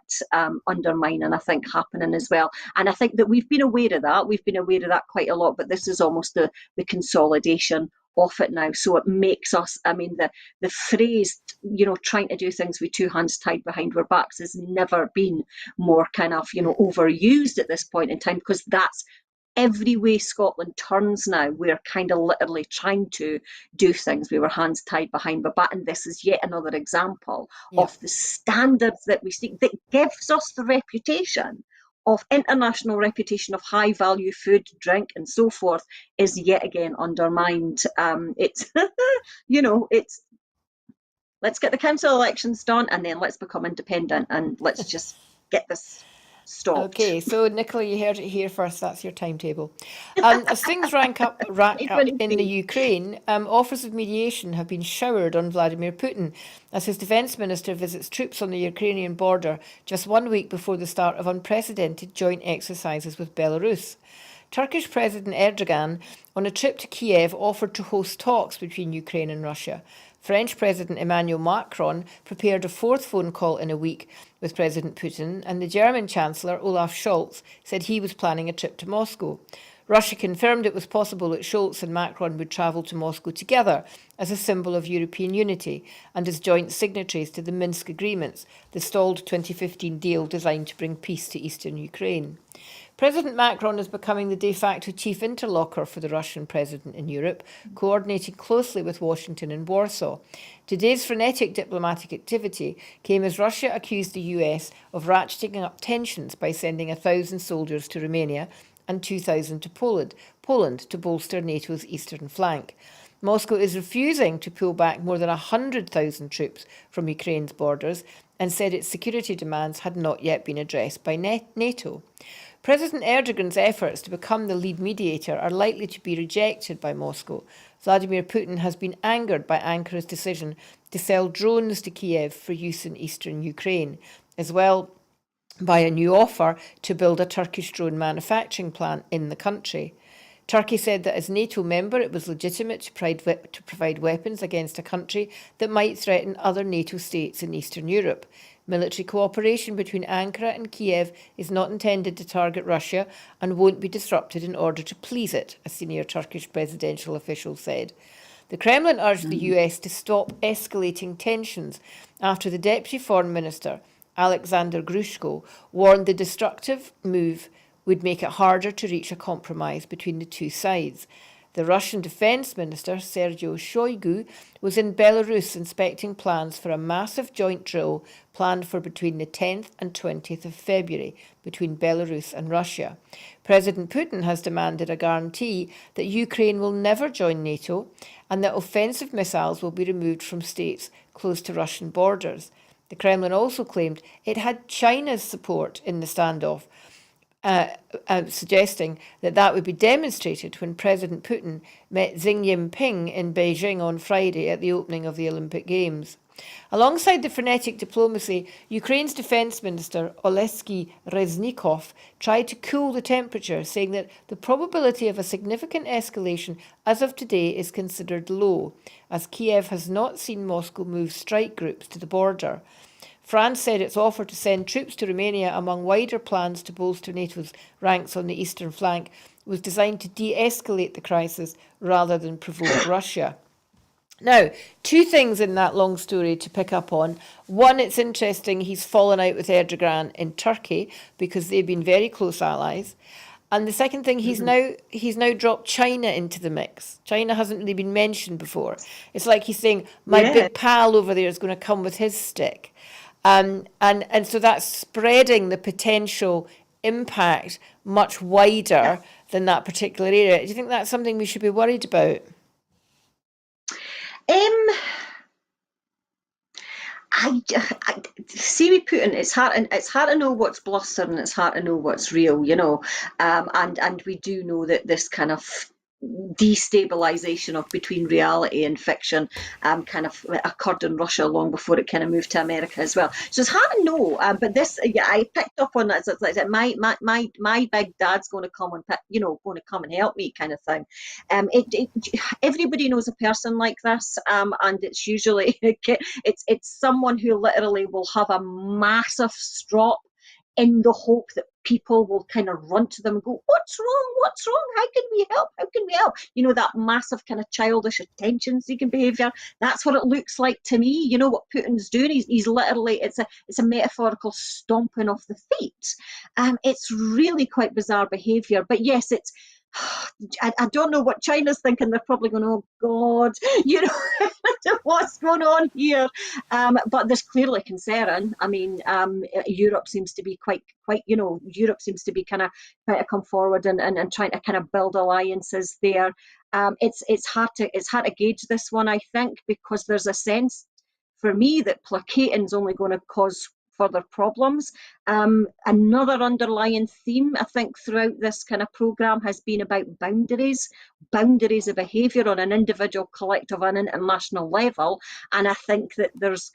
undermining, I think, happening as well. And I think that we've been aware of that. We've been aware of that quite a lot, but this is almost the consolidation of it now. So it makes us, the phrase, trying to do things with two hands tied behind our backs has never been more kind of, overused at this point in time, because that's every way Scotland turns now. We're kind of literally trying to do things with our hands tied behind the back, and this is yet another example of the standards that we seek that gives us the reputation of international reputation of high value food, drink, and so forth, is yet again undermined. It's it's let's get the council elections done, and then let's become independent, and let's just get this stopped. Okay, so Nicola, you heard it here first. That's your timetable. As things rack up in the Ukraine, offers of mediation have been showered on Vladimir Putin as his defence minister visits troops on the Ukrainian border just 1 week before the start of unprecedented joint exercises with Belarus. Turkish President Erdogan, on a trip to Kiev, offered to host talks between Ukraine and Russia. French President Emmanuel Macron prepared a fourth phone call in a week with President Putin, and the German Chancellor Olaf Scholz said he was planning a trip to Moscow. Russia confirmed it was possible that Scholz and Macron would travel to Moscow together as a symbol of European unity and as joint signatories to the Minsk agreements, the stalled 2015 deal designed to bring peace to eastern Ukraine. President Macron is becoming the de facto chief interlocutor for the Russian president in Europe, coordinating closely with Washington and Warsaw. Today's frenetic diplomatic activity came as Russia accused the US of ratcheting up tensions by sending 1,000 soldiers to Romania and 2,000 to Poland to bolster NATO's eastern flank. Moscow is refusing to pull back more than 100,000 troops from Ukraine's borders and said its security demands had not yet been addressed by NATO. President Erdogan's efforts to become the lead mediator are likely to be rejected by Moscow. Vladimir Putin has been angered by Ankara's decision to sell drones to Kiev for use in eastern Ukraine, as well by a new offer to build a Turkish drone manufacturing plant in the country. Turkey said that as NATO member, it was legitimate to provide weapons against a country that might threaten other NATO states in Eastern Europe. Military cooperation between Ankara and Kiev is not intended to target Russia and won't be disrupted in order to please it, a senior Turkish presidential official said. The Kremlin urged the US to stop escalating tensions after the Deputy Foreign Minister, Alexander Grushko, warned the destructive move would make it harder to reach a compromise between the two sides. The Russian Defense Minister, Sergei Shoigu, was in Belarus inspecting plans for a massive joint drill planned for between the 10th and 20th of February between Belarus and Russia. President Putin has demanded a guarantee that Ukraine will never join NATO and that offensive missiles will be removed from states close to Russian borders. The Kremlin also claimed it had China's support in the standoff, suggesting that that would be demonstrated when President Putin met Xi Jinping in Beijing on Friday at the opening of the Olympic Games. Alongside the frenetic diplomacy, Ukraine's defence minister, Oleksiy Reznikov, tried to cool the temperature, saying that the probability of a significant escalation as of today is considered low, as Kiev has not seen Moscow move strike groups to the border. France said its offer to send troops to Romania, among wider plans to bolster NATO's ranks on the eastern flank, was designed to de-escalate the crisis rather than provoke Russia. Now, two things in that long story to pick up on. One, it's interesting he's fallen out with Erdogan in Turkey because they've been very close allies. And the second thing, he's now dropped China into the mix. China hasn't really been mentioned before. It's like he's saying, my big pal over there is going to come with his stick. And so that's spreading the potential impact much wider than that particular area. Do you think that's something we should be worried about? I see with Putin, it's hard to know what's bluster and it's hard to know what's real, and we do know that this kind of destabilization of between reality and fiction kind of occurred in Russia long before it kind of moved to America as well. So it's hard to know. But this, I picked up on that. So it's like my big dad's going to come and going to come and help me, kind of thing. Everybody knows a person like this, and it's usually it's someone who literally will have a massive strop in the hope that people will kind of run to them and go, what's wrong? What's wrong? How can we help? How can we help? That massive kind of childish attention-seeking behaviour. That's what it looks like to me. What Putin's doing? He's literally, it's a metaphorical stomping of the feet. It's really quite bizarre behaviour. But yes, it's, I don't know what China's thinking. They're probably going, oh God, what's going on here? But there's clearly concern. I mean, Europe seems to be quite, Europe seems to be kind of trying to come forward and trying to kind of build alliances there. It's hard to gauge this one, I think, because there's a sense for me that placating is only going to cause further problems. Another underlying theme, I think, throughout this kind of programme has been about boundaries of behaviour on an individual, collective and international level. And I think that there's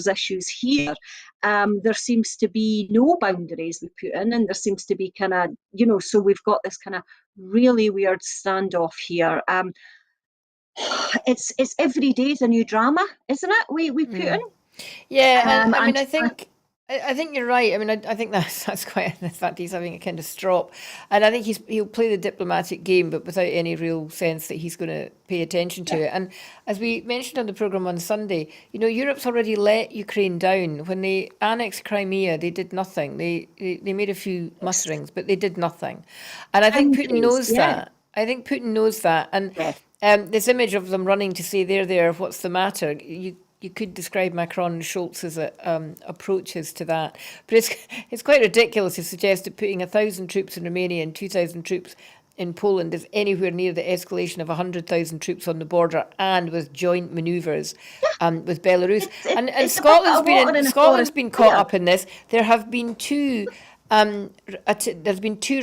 issues here. There seems to be no boundaries with Putin, and there seems to be kind of, so we've got this kind of really weird standoff here. It's every day is a new drama, isn't it? We Putin. Yeah, I mean, I think you're right. I mean, I think that's quite the fact he's having a kind of strop, and I think he'll play the diplomatic game, but without any real sense that he's going to pay attention to it. And as we mentioned on the programme on Sunday, Europe's already let Ukraine down. When they annexed Crimea, they did nothing. They made a few mutterings, but they did nothing. And I think Putin knows that. I think Putin knows that. And this image of them running to say, there, what's the matter? You could describe Macron and Scholz's approaches to that. But it's quite ridiculous to suggest that putting 1,000 troops in Romania and 2,000 troops in Poland is anywhere near the escalation of 100,000 troops on the border and with joint manoeuvres with Belarus. And Scotland's been caught up in this. There have been two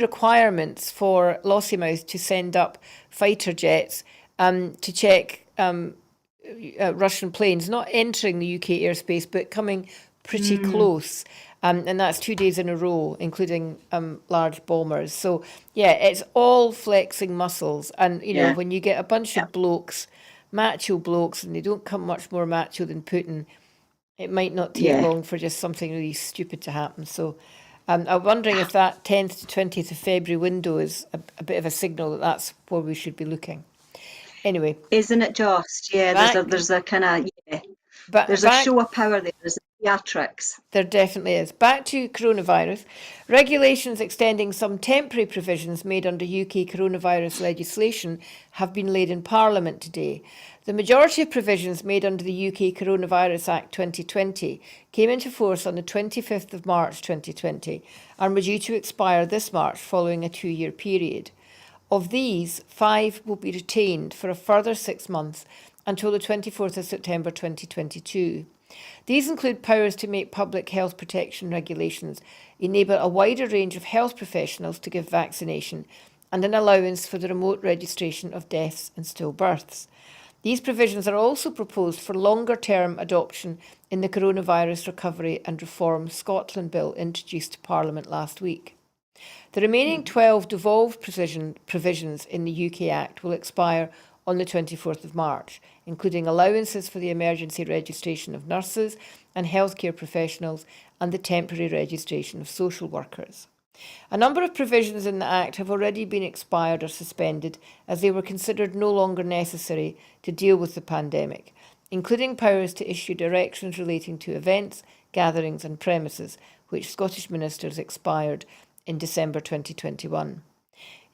requirements for Lossiemouth to send up fighter jets to check Russian planes not entering the UK airspace but coming pretty close, and that's 2 days in a row, including large bombers. So yeah, it's all flexing muscles, and when you get a bunch of blokes, macho blokes, and they don't come much more macho than Putin, it might not take long for just something really stupid to happen. So I'm wondering if that 10th to 20th of February window is a bit of a signal that that's where we should be looking. Anyway, isn't it just? Yeah, there's a kind of there's a show of power there, isn't theatrics. There definitely is. Back to coronavirus. Regulations extending some temporary provisions made under UK coronavirus legislation have been laid in Parliament today. The majority of provisions made under the UK Coronavirus Act 2020 came into force on the 25th of March 2020 and were due to expire this March following a 2-year period. Of these, 5 will be retained for a further 6 months until the 24th of September 2022. These include powers to make public health protection regulations enable a wider range of health professionals to give vaccination and an allowance for the remote registration of deaths and stillbirths. These provisions are also proposed for longer-term adoption in the Coronavirus Recovery and Reform Scotland Bill introduced to Parliament last week. The remaining 12 devolved provisions in the UK Act will expire on the 24th of March, including allowances for the emergency registration of nurses and healthcare professionals and the temporary registration of social workers. A number of provisions in the Act have already been expired or suspended as they were considered no longer necessary to deal with the pandemic, including powers to issue directions relating to events, gatherings and premises, which Scottish ministers expired in December 2021.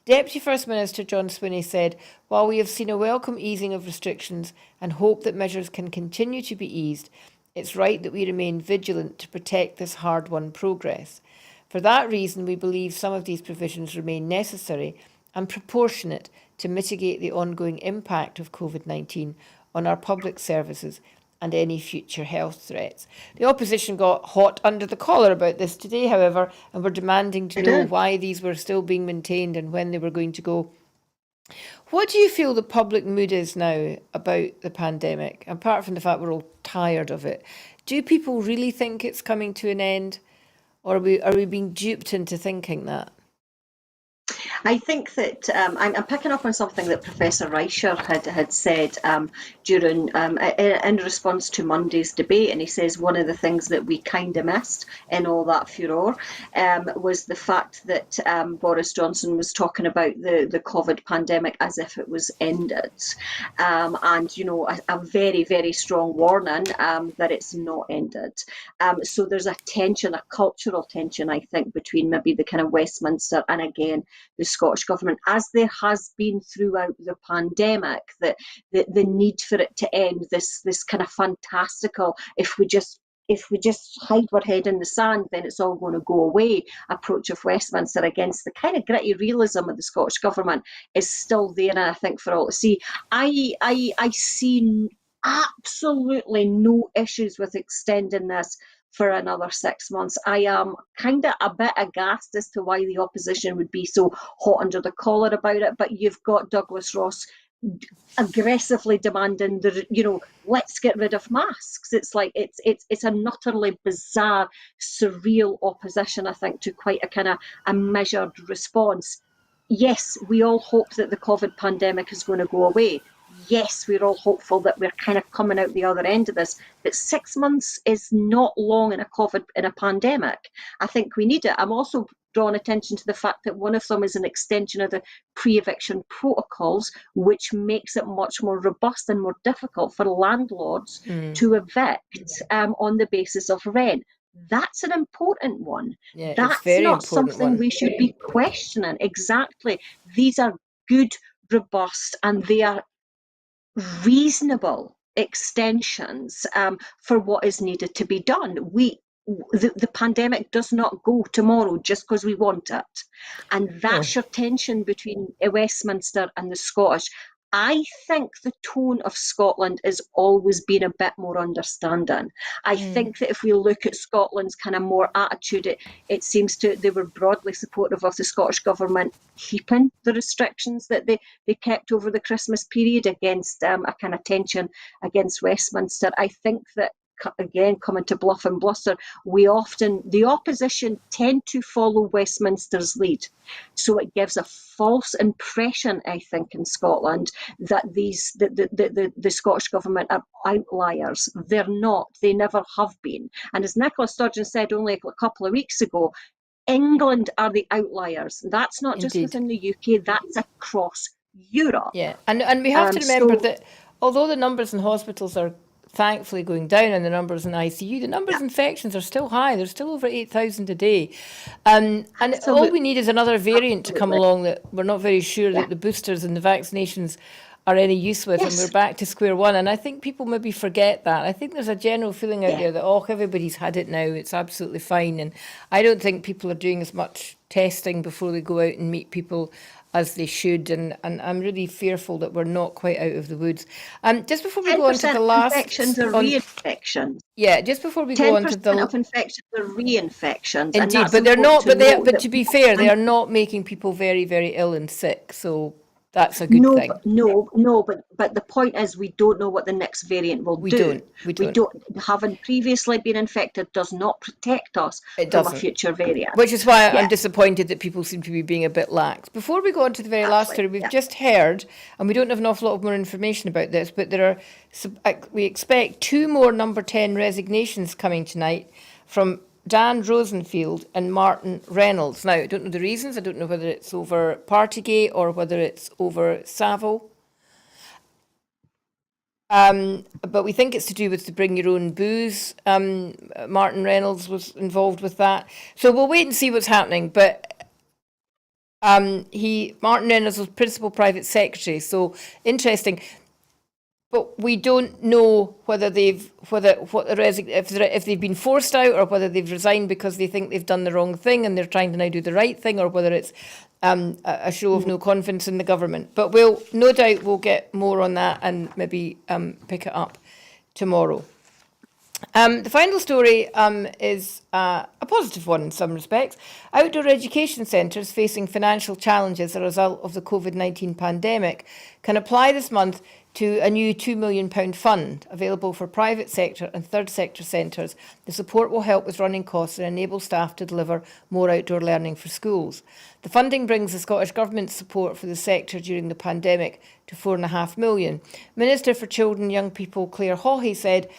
Deputy First Minister John Swinney said, "While we have seen a welcome easing of restrictions and hope that measures can continue to be eased, it's right that we remain vigilant to protect this hard-won progress. For that reason, we believe some of these provisions remain necessary and proportionate to mitigate the ongoing impact of COVID-19 on our public services and any future health threats." The opposition got hot under the collar about this today, however, and were demanding to know why these were still being maintained and when they were going to go. What do you feel the public mood is now about the pandemic, apart from the fact we're all tired of it? Do people really think it's coming to an end? Or are we being duped into thinking that? I think that I'm picking up on something that Professor Reicher had said during in response to Monday's debate, and he says one of the things that we kind of missed in all that furore was the fact that Boris Johnson was talking about the COVID pandemic as if it was ended, and you know a very very strong warning that it's not ended. So there's a tension, a cultural tension, I think, between maybe the kind of Westminster and again the Scottish Government, as there has been throughout the pandemic, that the need for it to end, this kind of fantastical, if we just hide our head in the sand, then it's all going to go away approach of Westminster against the kind of gritty realism of the Scottish Government is still there, and I think for all to see. I see absolutely no issues with extending this for another 6 months. I am kind of a bit aghast as to why the opposition would be so hot under the collar about it, but you've got Douglas Ross aggressively demanding let's get rid of masks. It's like it's an utterly bizarre, surreal opposition, I think, to quite a kind of a measured response. Yes, we all hope that the COVID pandemic is going to go away. Yes, we're all hopeful that we're kind of coming out the other end of this, but 6 months is not long in a pandemic. I think we need it. I'm also drawing attention to the fact that one of them is an extension of the pre-eviction protocols, which makes it much more robust and more difficult for landlords to evict on the basis of rent. That's an important one. Yeah, That's it's very not important something one. we should be questioning. Exactly. These are good, robust, and they are reasonable extensions for what is needed to be done. The pandemic does not go tomorrow just because we want it. And that's your tension between Westminster and the Scottish. I think the tone of Scotland has always been a bit more understanding. I think that if we look at Scotland's kind of more attitude, it seems they were broadly supportive of the Scottish Government keeping the restrictions that they kept over the Christmas period against a kind of tension against Westminster. I think that, again, coming to bluff and bluster, the opposition tend to follow Westminster's lead. So it gives a false impression, I think, in Scotland that the Scottish Government are outliers. They're not. They never have been. And as Nicola Sturgeon said only a couple of weeks ago, England are the outliers. That's not just within the UK, that's across Europe. Yeah, and we have to remember that although the numbers in hospitals are thankfully going down in the numbers in ICU. The numbers Yeah, of infections are still high. They're still over 8,000 a day. And all we absolutely, need is another variant to come absolutely. along that we're not very sure Yeah, that the boosters and the vaccinations are any use with, and we're yes, back to square one. And I think people maybe forget that. I think there's a general feeling out yeah. there that, oh, everybody's had it now, it's absolutely fine. And I don't think people are doing as much testing before they go out and meet people as they should. And I'm really fearful that we're not quite out of the woods. Just before we go on to 10% the of last, infections are on reinfections. yeah, just before we go on to 10% the of infections are reinfections, and indeed, that's but they're important not. to note But that to be people fair, they think, are not making people very, very ill and sick. So that's a good no, thing. but the point is we don't know what the next variant will We do. don't. We We don't. don't having previously been infected does not protect us It from a doesn't. future variant. Which is why I'm Yeah, disappointed that people seem to be being a bit lax. Before we go on to the very last actually, story, we've yeah. just heard, and we don't have an awful lot more information about this, but there are we expect two more number 10 resignations coming tonight from Dan Rosenfield and Martin Reynolds. Now, I don't know the reasons. I don't know whether it's over Partygate or whether it's over Savile. But we think it's to do with the bring your own booze. Martin Reynolds was involved with that. So we'll wait and see what's happening. But Martin Reynolds was principal private secretary. So interesting. But we don't know whether if they've been forced out or whether they've resigned because they think they've done the wrong thing and they're trying to now do the right thing, or whether it's a show of no confidence in the government. But we'll no doubt we'll get more on that and maybe pick it up tomorrow. The final story is a positive one in some respects. Outdoor education centres facing financial challenges as a result of the COVID-19 pandemic can apply this month to a new £2 million fund available for private sector and third sector centres. The support will help with running costs and enable staff to deliver more outdoor learning for schools. The funding brings the Scottish Government's support for the sector during the pandemic to £4.5 million. Minister for Children and Young People Claire Hawley said,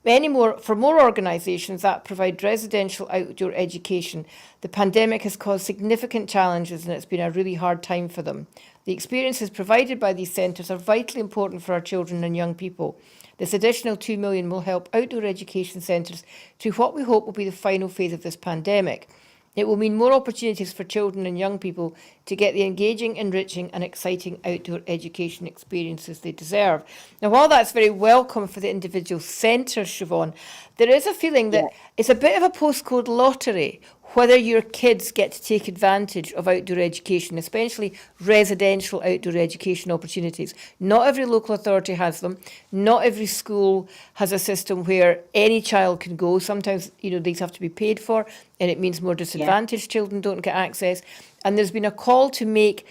for more organisations that provide residential outdoor education, the pandemic has caused significant challenges and it's been a really hard time for them. The experiences provided by these centres are vitally important for our children and young people. This additional £2 million will help outdoor education centres through what we hope will be the final phase of this pandemic. It will mean more opportunities for children and young people to get the engaging, enriching and exciting outdoor education experiences they deserve. Now, while that's very welcome for the individual centres, Siobhan, there is a feeling Yeah. that it's a bit of a postcode lottery whether your kids get to take advantage of outdoor education, especially residential outdoor education opportunities. Not every local authority has them. Not every school has a system where any child can go. Sometimes, these have to be paid for, and it means more Yeah. disadvantaged children don't get access. And there's been a call to make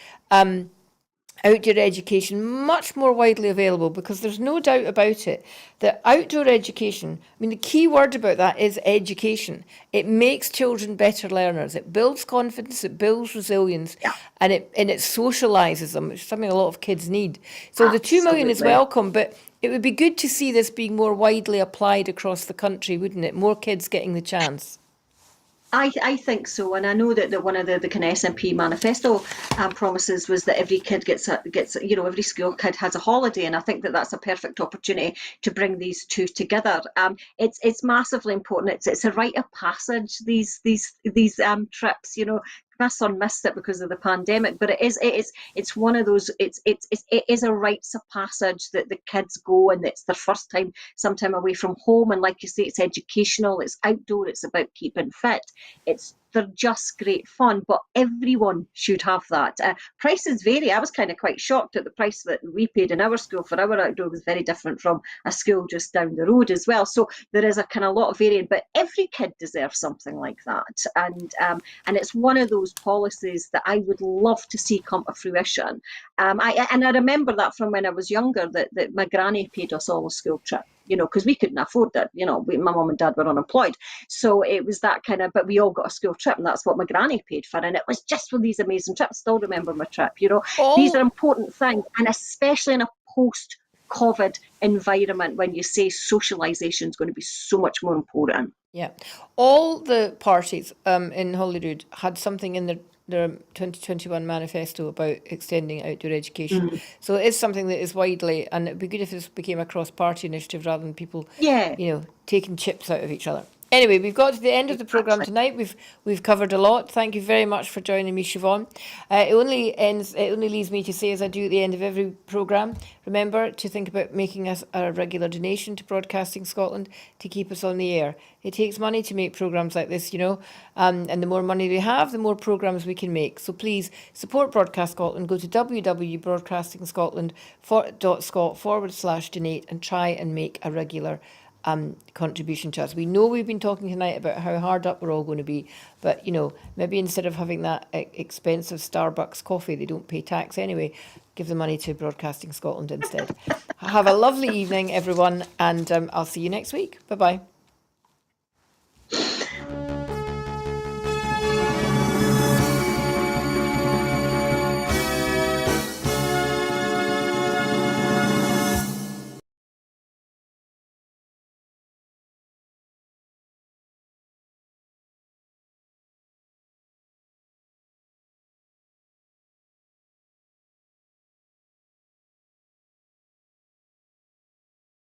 outdoor education much more widely available, because there's no doubt about it that outdoor education, the key word about that is education. It makes children better learners. It builds confidence, it builds resilience, Yeah, and it socialises them, which is something a lot of kids need. So the 2 million is absolutely. welcome, but it would be good to see this being more widely applied across the country, wouldn't it? More kids getting the chance. I think so, and I know that one of the kind of SNP manifesto promises was that every kid gets every school kid has a holiday, and I think that that's a perfect opportunity to bring these two together. It's massively important. It's a rite of passage. These trips, my son missed it because of the pandemic, but it's one of those. It is a rites of passage that the kids go, and it's their first time, sometime away from home, and like you say, it's educational, it's outdoor, it's about keeping fit. They're just great fun, but everyone should have that. Prices vary. I was kind of quite shocked at the price that we paid in our school for our outdoor was very different from a school just down the road as well. So there is a kind of lot of variant, but every kid deserves something like that. And it's one of those policies that I would love to see come to fruition. I remember that from when I was younger, that my granny paid us all a school trip, because we couldn't afford it. My mum and dad were unemployed. So it was that kind of, but we all got a school trip, and that's what my granny paid for. And it was just for these amazing trips. Still remember my trip. These are All important things, and especially in a post post-COVID environment when you say socialisation is going to be so much more important. Yeah. All the parties in Holyrood had something in their 2021 manifesto about extending outdoor education. So it is something that is widely, and it'd be good if this became a cross-party initiative rather than people, Yeah, taking chips out of each other. Anyway, we've got to the end of the programme exactly. tonight. We've covered a lot. Thank you very much for joining me, Siobhan. It only leaves me to say, as I do at the end of every programme, remember to think about making us a regular donation to Broadcasting Scotland to keep us on the air. It takes money to make programmes like this, and the more money we have, the more programmes we can make. So please support Broadcast Scotland. Go to www.broadcastingscotland.scot/donate and try and make a regular contribution to us. We know we've been talking tonight about how hard up we're all going to be, but maybe instead of having that expensive Starbucks coffee, they don't pay tax anyway, give the money to Broadcasting Scotland instead. Have a lovely evening, everyone, and I'll see you next week. Bye bye.